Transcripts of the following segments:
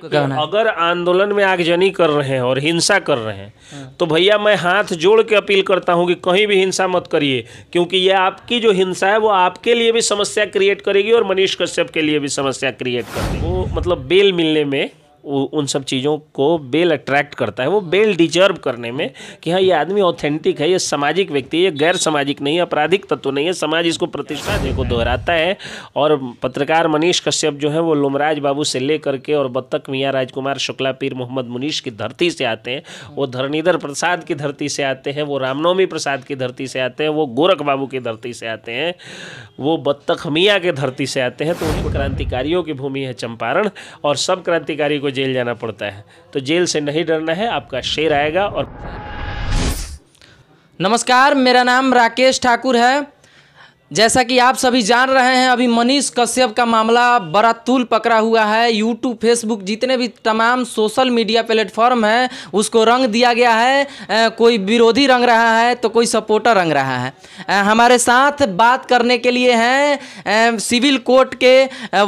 अगर आंदोलन में आगजनी कर रहे हैं और हिंसा कर रहे हैं तो भैया मैं हाथ जोड़ के अपील करता हूं कि कहीं भी हिंसा मत करिए, क्योंकि ये आपकी जो हिंसा है वो आपके लिए भी समस्या क्रिएट करेगी और मनीष कश्यप के लिए भी समस्या क्रिएट कर देगी। वो मतलब बेल मिलने में उन सब चीज़ों को बेल अट्रैक्ट करता है, वो बेल डिजर्व करने में कि हाँ ये आदमी ऑथेंटिक है, ये सामाजिक व्यक्ति है, ये गैर सामाजिक नहीं है, आपराधिक तत्व नहीं है, समाज इसको प्रतिष्ठा दे को दोहराता है। और पत्रकार मनीष कश्यप जो है वो लुमराज बाबू से लेकर के और बत्तख मियाँ राजकुमार शुक्ला पीर मोहम्मद मुनीश की धरती से आते हैं, वो धरणीधर प्रसाद की धरती से आते हैं, वो रामनवमी प्रसाद की धरती से आते हैं, वो गोरख बाबू की धरती से आते हैं, वो बत्तख मियाँ के धरती से आते हैं। तो उन क्रांतिकारियों की भूमि है चंपारण और सब क्रांतिकारी को जेल जाना पड़ता है, तो जेल से नहीं डरना है, आपका शेर आएगा। और नमस्कार, मेरा नाम राकेश ठाकुर है। जैसा कि आप सभी जान रहे हैं, अभी मनीष कश्यप का मामला बड़ा तूल पकड़ा हुआ है। यूट्यूब, फेसबुक, जितने भी तमाम सोशल मीडिया प्लेटफॉर्म है उसको रंग दिया गया है। कोई विरोधी रंग रहा है तो कोई सपोर्टर रंग रहा है। हमारे साथ बात करने के लिए हैं सिविल कोर्ट के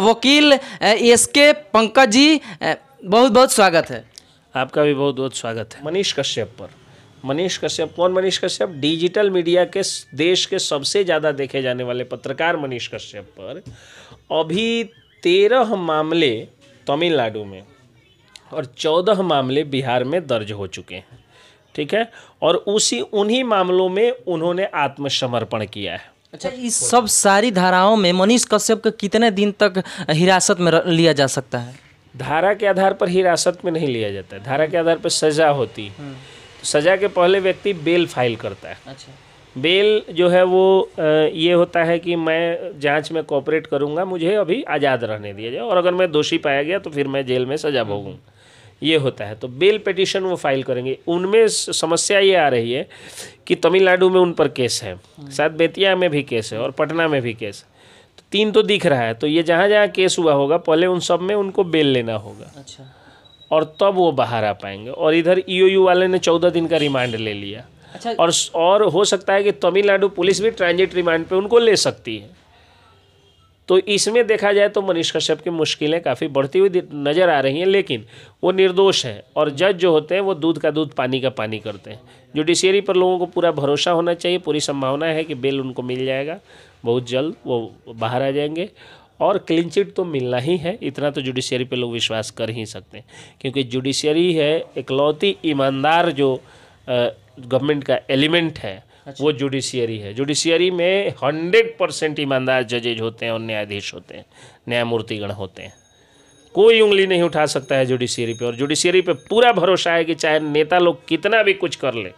वकील SK पंकज जी। बहुत बहुत स्वागत है। आपका भी बहुत बहुत स्वागत है। मनीष कश्यप पर, मनीष कश्यप कौन? मनीष कश्यप डिजिटल मीडिया के देश के सबसे ज़्यादा देखे जाने वाले पत्रकार मनीष कश्यप पर अभी 13 मामले तमिलनाडु में और 14 मामले बिहार में दर्ज हो चुके हैं, ठीक है। और उन्हीं मामलों में उन्होंने आत्मसमर्पण किया है। अच्छा, इस सब सारी धाराओं में मनीष कश्यप को कितने दिन तक हिरासत में लिया जा सकता है? धारा के आधार पर हिरासत में नहीं लिया जाता है, धारा के आधार पर सज़ा होती है। तो सज़ा के पहले व्यक्ति बेल फाइल करता है। अच्छा। बेल जो है वो ये होता है कि मैं जांच में कोऑपरेट करूंगा, मुझे अभी आज़ाद रहने दिया जाए, और अगर मैं दोषी पाया गया तो फिर मैं जेल में सज़ा भोगूँ, ये होता है। तो बेल पिटीशन वो फाइल करेंगे। उनमें समस्या ये आ रही है कि तमिलनाडु में उन पर केस है, शायद बेतिया में भी केस है और पटना में भी केस है। 3 तो दिख रहा है, तो ये जहाँ जहाँ केस हुआ होगा पहले उन सब में उनको बेल लेना होगा। अच्छा। और तब वो बाहर आ पाएंगे। और इधर EOU वाले ने 14 दिन का रिमांड ले लिया। अच्छा। और हो सकता है कि तमिलनाडु पुलिस भी ट्रांजिट रिमांड पे उनको ले सकती है। तो इसमें देखा जाए तो मनीष कश्यप की मुश्किलें काफ़ी बढ़ती हुई नज़र आ रही हैं, लेकिन वो निर्दोष हैं और जज जो होते हैं वो दूध का दूध पानी का पानी करते हैं। जुडिशियरी पर लोगों को पूरा भरोसा होना चाहिए, पूरी संभावना है कि बेल उनको मिल जाएगा, बहुत जल्द वो बाहर आ जाएंगे और क्लीन चिट तो मिलना ही है। इतना तो जुडिशियरी पे लोग विश्वास कर ही सकते हैं, क्योंकि जुडिशियरी है इकलौती ईमानदार जो गवर्नमेंट का एलिमेंट है। अच्छा। वो जुडिशियरी है। जुडिशियरी में 100% ईमानदार जजेज होते हैं और न्यायाधीश होते हैं, न्यायमूर्तिगण होते हैं। कोई उंगली नहीं उठा सकता है जुडिशियरी पे, और जुडिशियरी पे पूरा भरोसा है कि चाहे नेता लोग कितना भी कुछ कर ले,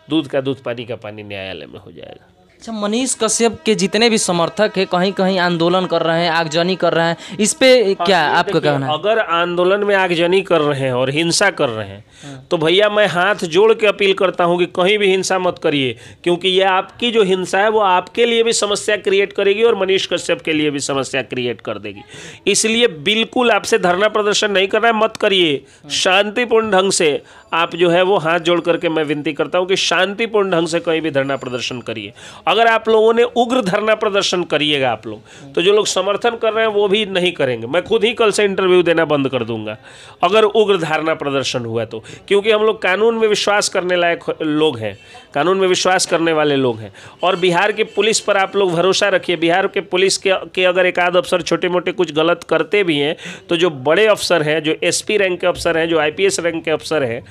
दूध का दूध पानी का पानी न्यायालय में हो जाएगा। अच्छा, मनीष कश्यप के जितने भी समर्थक हैं कहीं कहीं आंदोलन कर रहे हैं, आगजनी कर रहे हैं, इस पे क्या आपका कहना है? अगर आंदोलन में आगजनी कर रहे हैं और हिंसा कर रहे हैं तो भैया मैं हाथ जोड़ के अपील करता हूं कि कहीं भी हिंसा मत करिए, क्योंकि ये आपकी जो हिंसा है वो आपके लिए भी समस्या क्रिएट करेगी और मनीष कश्यप के लिए भी समस्या क्रिएट कर देगी। इसलिए बिल्कुल आपसे धरना प्रदर्शन नहीं करना है, मत करिए। शांतिपूर्ण ढंग से आप जो है वो हाथ जोड़ करके मैं विनती करता हूँ कि शांतिपूर्ण ढंग से कहीं भी धरना प्रदर्शन करिए। अगर आप लोगों ने उग्र धरना प्रदर्शन करिएगा आप लोग, तो जो लोग समर्थन कर रहे हैं वो भी नहीं करेंगे। मैं खुद ही कल से इंटरव्यू देना बंद कर दूंगा अगर उग्र धरना प्रदर्शन हुआ तो, क्योंकि हम लोग कानून में विश्वास करने लायक लोग हैं, कानून में विश्वास करने वाले लोग हैं। और बिहार की पुलिस पर आप लोग भरोसा रखिए। बिहार के पुलिस के अगर एक आध अफसर छोटे मोटे कुछ गलत करते भी हैं तो जो बड़े अफसर हैं, जो SP रैंक के अफसर हैं, जो IPS रैंक के अफसर हैं,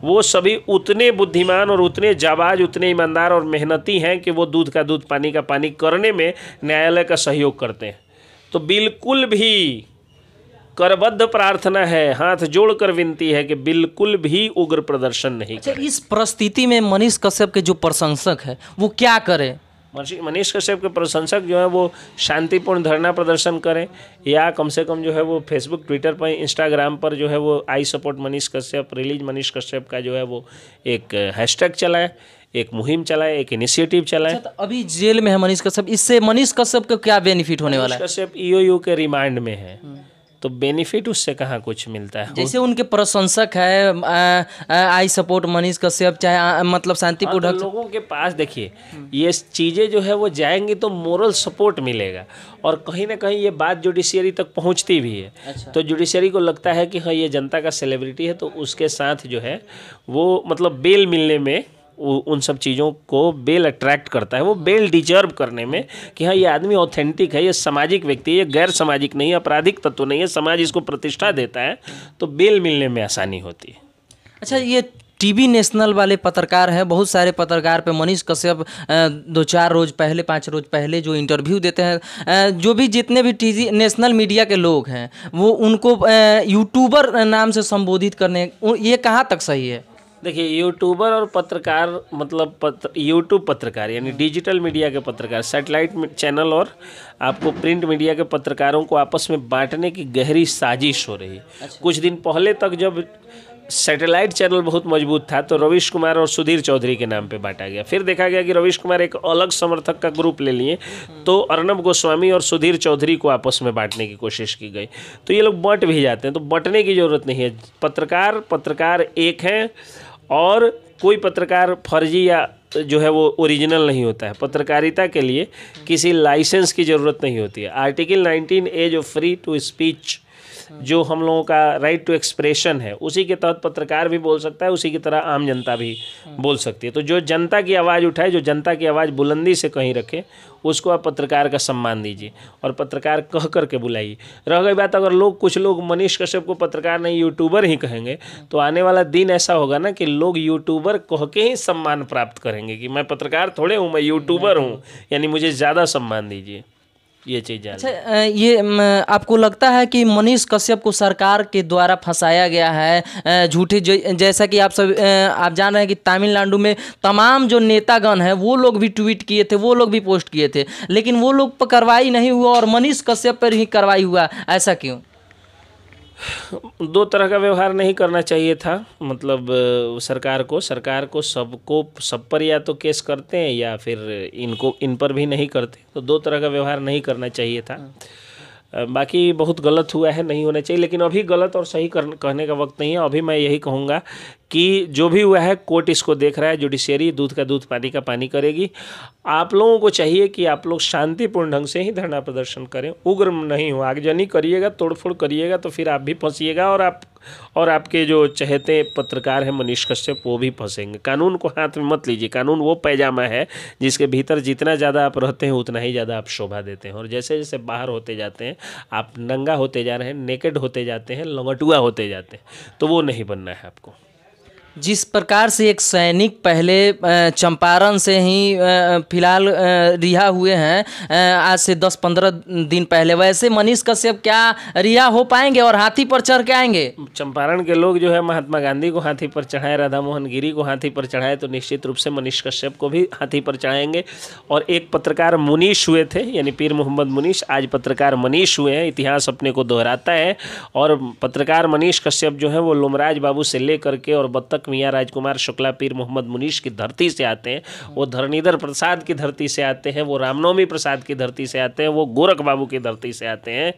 वो सभी उतने बुद्धिमान और उतने जाबाज, उतने ईमानदार और मेहनती हैं कि वो दूध का दूध पानी का पानी करने में न्यायालय का सहयोग करते हैं। तो बिल्कुल भी करबद्ध प्रार्थना है, हाथ जोड़कर विनती है कि बिल्कुल भी उग्र प्रदर्शन नहीं करें। इस परिस्थिति में मनीष कश्यप के जो प्रशंसक है वो क्या करें? मनीष कश्यप के प्रशंसक जो है वो शांतिपूर्ण धरना प्रदर्शन करें, या कम से कम जो है वो फेसबुक, ट्विटर पर, इंस्टाग्राम पर जो है वो I support Manish Kashyap, release Manish Kashyap का जो है वो एक हैशटैग चलाए, एक मुहिम चलाए, एक इनिशिएटिव चलाए। अच्छा, तो अभी जेल में है मनीष कश्यप, इससे मनीष कश्यप को क्या बेनिफिट होने वाला है? मनीष कश्यप EOU के रिमांड में है। तो बेनिफिट उससे कहाँ कुछ मिलता है। जैसे उनके प्रशंसक है, आई सपोर्ट मनीष कश्यप, चाहे मतलब शांतिपुर तो लोगों के पास देखिए ये चीज़ें जो है वो जाएंगी तो मोरल सपोर्ट मिलेगा, और कहीं ना कहीं ये बात जुडिशियरी तक पहुंचती भी है। अच्छा। तो जुडिशियरी को लगता है कि हाँ ये जनता का सेलिब्रिटी है, तो उसके साथ जो है वो मतलब बेल मिलने में उन सब चीज़ों को बेल अट्रैक्ट करता है, वो बेल डिजर्व करने में कि हाँ ये आदमी ऑथेंटिक है, ये सामाजिक व्यक्ति है, ये गैर सामाजिक नहीं है, आपराधिक तत्व नहीं है, समाज इसको प्रतिष्ठा देता है, तो बेल मिलने में आसानी होती है। अच्छा, ये टीवी नेशनल वाले पत्रकार हैं, बहुत सारे पत्रकार पे मनीष कश्यप 2-4 रोज़ पहले 5 रोज़ पहले जो इंटरव्यू देते हैं, जो भी जितने भी टीवी नेशनल मीडिया के लोग हैं वो उनको यूट्यूबर नाम से संबोधित करने, ये कहाँ तक सही है? देखिए यूट्यूबर और पत्रकार मतलब यूट्यूब पत्रकार यानी डिजिटल मीडिया के पत्रकार, सैटेलाइट चैनल और आपको प्रिंट मीडिया के पत्रकारों को आपस में बांटने की गहरी साजिश हो रही है। अच्छा। कुछ दिन पहले तक जब सैटेलाइट चैनल बहुत मजबूत था तो रवीश कुमार और सुधीर चौधरी के नाम पे बांटा गया, फिर देखा गया कि रवीश कुमार एक अलग समर्थक का ग्रुप ले लिए तो अर्नब गोस्वामी और सुधीर चौधरी को आपस में बांटने की कोशिश की गई, तो ये लोग बंट भी जाते हैं। तो बंटने की ज़रूरत नहीं है, पत्रकार एक हैं, और कोई पत्रकार फर्जी या जो है वो ओरिजिनल नहीं होता है। पत्रकारिता के लिए किसी लाइसेंस की ज़रूरत नहीं होती है। आर्टिकल 19A जो फ्री टू स्पीच जो हम लोगों का राइट टू एक्सप्रेशन है, उसी के तहत पत्रकार भी बोल सकता है, उसी की तरह आम जनता भी बोल सकती है। तो जो जनता की आवाज़ उठाए, जो जनता की आवाज़ बुलंदी से कहीं रखे, उसको आप पत्रकार का सम्मान दीजिए और पत्रकार कह करके बुलाइए। रह गई बात अगर कुछ लोग मनीष कश्यप को पत्रकार नहीं यूट्यूबर ही कहेंगे, तो आने वाला दिन ऐसा होगा ना कि लोग यूट्यूबर कह के ही सम्मान प्राप्त करेंगे कि मैं पत्रकार थोड़े हूँ, मैं यूट्यूबर हूँ, यानी मुझे ज़्यादा सम्मान दीजिए। ये चीज़। अच्छा, ये आपको लगता है कि मनीष कश्यप को सरकार के द्वारा फंसाया गया है झूठे, जैसा कि आप जान रहे हैं कि तमिलनाडु में तमाम जो नेतागण हैं वो लोग भी ट्वीट किए थे, वो लोग भी पोस्ट किए थे, लेकिन वो लोग पर कार्रवाई नहीं हुआ और मनीष कश्यप पर ही कार्रवाई हुआ, ऐसा क्यों? दो तरह का व्यवहार नहीं करना चाहिए था, मतलब सरकार को सब पर या तो केस करते हैं या फिर इन पर भी नहीं करते, तो दो तरह का व्यवहार नहीं करना चाहिए था। बाकी बहुत गलत हुआ है, नहीं होना चाहिए, लेकिन अभी गलत और सही कहने का वक्त नहीं है। अभी मैं यही कहूँगा कि जो भी हुआ है कोर्ट इसको देख रहा है, जुडिशियरी दूध का दूध पानी का पानी करेगी। आप लोगों को चाहिए कि आप लोग शांतिपूर्ण ढंग से ही धरना प्रदर्शन करें, उग्र नहीं हो, आगजनी करिएगा, तोड़फोड़ करिएगा तो फिर आप भी फंसिएगा और आपके जो चहेते पत्रकार हैं मनीष कश्यप वो भी फंसेंगे। कानून को हाथ में मत लीजिए, कानून वो पैजामा है जिसके भीतर जितना ज़्यादा आप रहते हैं उतना ही ज़्यादा आप शोभा देते हैं, और जैसे जैसे बाहर होते जाते हैं आप नंगा होते जा रहे हैं, नेकेड होते जाते हैं, लंगटुआ होते जाते हैं, तो वो नहीं बनना है आपको। जिस प्रकार से एक सैनिक पहले चंपारण से ही फिलहाल रिहा हुए हैं आज से 10-15 दिन पहले, वैसे मनीष कश्यप क्या रिहा हो पाएंगे और हाथी पर चढ़ के आएंगे? चंपारण के लोग जो है महात्मा गांधी को हाथी पर चढ़ाए, राधा मोहन गिरी को हाथी पर चढ़ाए, तो निश्चित रूप से मनीष कश्यप को भी हाथी पर चढ़ाएंगे। और एक पत्रकार मुनीश हुए थे, यानी पीर मोहम्मद मुनीश, आज पत्रकार मनीष हुए हैं। इतिहास अपने को दोहराता है, और पत्रकार मनीष कश्यप जो है वो लोमराज बाबू से लेकर के और बत्तख मियाँ राजकुमार शुक्ला पीर मोहम्मद मुनीश की धरती से आते हैं, वो धरणीधर प्रसाद की धरती से आते हैं, वो रामनवमी प्रसाद की धरती से आते हैं, वो गोरख बाबू की धरती से आते हैं,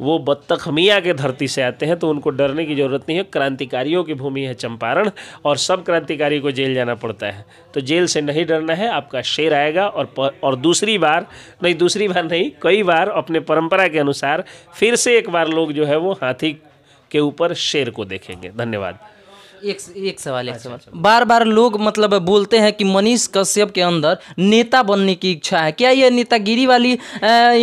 वो बत्तख मियाँ के धरती से आते हैं, तो उनको डरने की जरूरत नहीं है। क्रांतिकारियों की भूमि है चंपारण, और सब क्रांतिकारी को जेल जाना पड़ता है, तो जेल से नहीं डरना है, आपका शेर आएगा। और दूसरी बार नहीं कई बार अपने परंपरा के अनुसार फिर से एक बार लोग जो है वो हाथी के ऊपर शेर को देखेंगे। धन्यवाद। एक सवाल बार बार लोग मतलब बोलते हैं कि मनीष कश्यप के अंदर नेता बनने की इच्छा है, क्या ये नेतागिरी वाली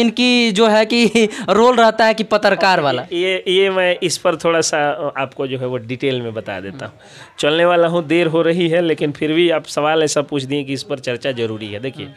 इनकी जो है कि रोल रहता है कि पत्रकार वाला? ये मैं इस पर थोड़ा सा आपको जो है वो डिटेल में बता देता हूँ। चलने वाला हूँ, देर हो रही है, लेकिन फिर भी आप सवाल ऐसा पूछ दिए कि इस पर चर्चा जरूरी है। देखिए,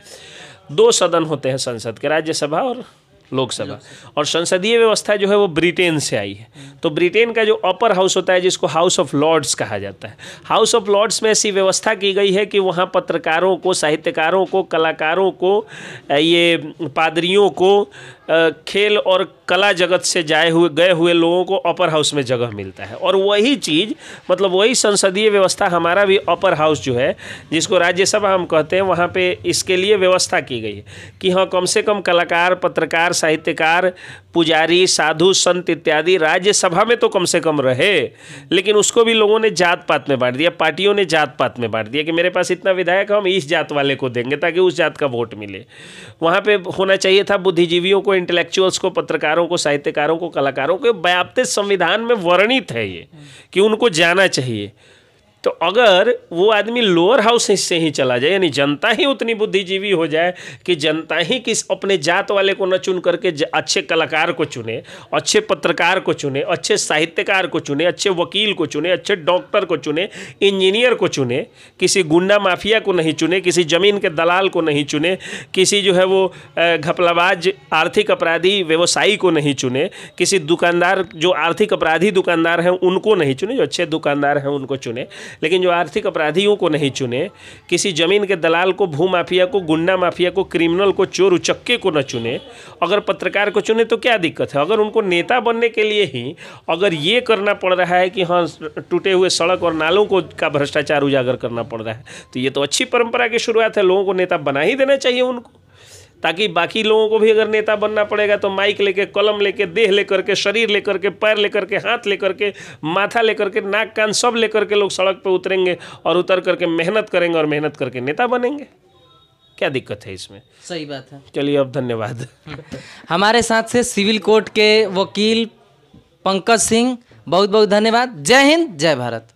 2 सदन होते हैं संसद के, राज्यसभा और लोकसभा, और संसदीय व्यवस्था जो है वो ब्रिटेन से आई है। तो ब्रिटेन का जो अपर हाउस होता है, जिसको हाउस ऑफ लॉर्ड्स कहा जाता है, हाउस ऑफ लॉर्ड्स में ऐसी व्यवस्था की गई है कि वहाँ पत्रकारों को, साहित्यकारों को, कलाकारों को, ये पादरियों को, खेल और कला जगत से गए हुए लोगों को अपर हाउस में जगह मिलता है। और वही चीज़ मतलब वही संसदीय व्यवस्था हमारा भी अपर हाउस जो है, जिसको राज्यसभा हम कहते हैं, वहाँ पे इसके लिए व्यवस्था की गई है कि हाँ कम से कम कलाकार, पत्रकार, साहित्यकार, पुजारी, साधु, संत इत्यादि राज्यसभा में तो कम से कम रहे। लेकिन उसको भी लोगों ने जात पात में बांट दिया, पार्टियों ने जात पात में बांट दिया कि मेरे पास इतना विधायक, हम इस जात वाले को देंगे ताकि उस जात का वोट मिले। वहाँ पे होना चाहिए था बुद्धिजीवियों को, इंटेलेक्चुअल्स को, पत्रकारों को, साहित्यकारों को, कलाकारों को बाकायदे संविधान में वर्णित है ये कि उनको जाना चाहिए। तो अगर वो आदमी लोअर हाउस से ही चला जाए, यानी जनता ही उतनी बुद्धिजीवी हो जाए कि जनता ही किस अपने जात वाले को न चुन करके अच्छे कलाकार को चुने, अच्छे पत्रकार को चुने, अच्छे साहित्यकार को चुने, अच्छे वकील को चुने, अच्छे डॉक्टर को चुने, इंजीनियर को चुने, किसी गुंडा माफिया को नहीं चुने, किसी ज़मीन के दलाल को नहीं चुने, किसी जो है वो घपलाबाज आर्थिक अपराधी व्यवसायी को नहीं चुने, किसी दुकानदार जो आर्थिक अपराधी दुकानदार हैं उनको नहीं चुने, जो अच्छे दुकानदार हैं उनको चुने, लेकिन जो आर्थिक अपराधियों को नहीं चुने, किसी ज़मीन के दलाल को, भू माफिया को, गुंडा माफिया को, क्रिमिनल को, चोर उचक्के को न चुने, अगर पत्रकार को चुने तो क्या दिक्कत है? अगर उनको नेता बनने के लिए ही अगर ये करना पड़ रहा है कि हाँ टूटे हुए सड़क और नालों को का भ्रष्टाचार उजागर करना पड़ रहा है, तो ये तो अच्छी परंपरा की शुरुआत है। लोगों को नेता बना ही देना चाहिए उनको, ताकि बाकी लोगों को भी अगर नेता बनना पड़ेगा तो माइक लेके, कलम लेके, देह लेकर के, शरीर लेकर के, पैर लेकर के, हाथ लेकर के, माथा लेकर के, नाक कान सब लेकर के लोग सड़क पे उतरेंगे और उतर करके मेहनत करेंगे और मेहनत करके नेता बनेंगे। क्या दिक्कत है इसमें? सही बात है। चलिए अब धन्यवाद। हमारे साथ से सिविल कोर्ट के वकील पंकज सिंह, बहुत बहुत धन्यवाद। जय हिंद, जय भारत।